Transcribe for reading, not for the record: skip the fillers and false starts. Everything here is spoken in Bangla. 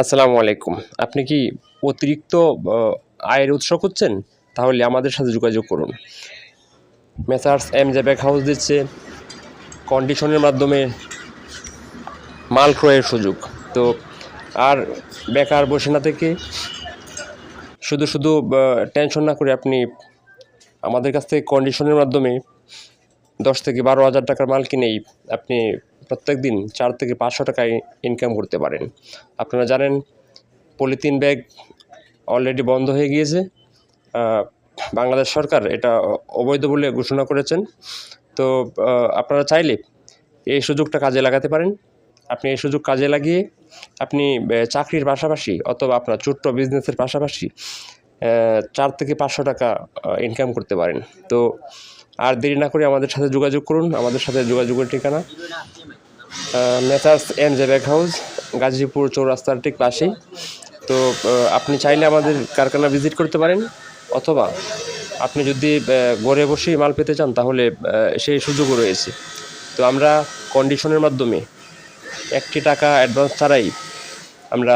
আসসালামু আলাইকুম। আপনি কি অতিরিক্ত আ আয়ের উৎস খুঁজছেন? তাহলে আমাদের সাথে যোগাযোগ করুন। মেসার্স এমজে ব্যাগ হাউস দিচ্ছে কন্ডিশনের মাধ্যমে মাল ক্রয়ের সুযোগ। তো আর বেকার বসে না থেকে শুধু টেনশন না করে আপনি আমাদের কাছ থেকে কন্ডিশনের মাধ্যমে ১০ থেকে ১২,০০০ টাকার মাল কিনেই আপনি প্রত্যেকদিন ৪ থেকে ৫০০ টাকা ইনকাম করতে পারেন। আপনারা জানেন পলিথিন ব্যাগ অলরেডি বন্ধ হয়ে গিয়েছে। বাংলাদেশ সরকার এটা অবৈধ বলে ঘোষণা করেছেন। তো আপনারা চাইলে এই সুযোগটা কাজে লাগাতে পারেন। আপনি এই সুযোগ কাজে লাগিয়ে আপনি চাকরির পাশাপাশি অথবা আপনার ছোট্ট বিজনেসের পাশাপাশি ৪ থেকে ৫০০ টাকা ইনকাম করতে পারেন। তো আর দেরি না করে আমাদের সাথে যোগাযোগ করুন। আমাদের সাথে যোগাযোগের ঠিকানা messrs MJ bag house, Gazipur চৌরাস্তার ঠিক পাশেই। তো আপনি চাইলে আমাদের কারখানা ভিজিট করতে পারেন, অথবা আপনি যদি ঘরে বসেই মাল পেতে চান তাহলে সেই সুযোগও রয়েছে। তো আমরা কন্ডিশনের মাধ্যমে একটি টাকা অ্যাডভান্স ছাড়াই আমরা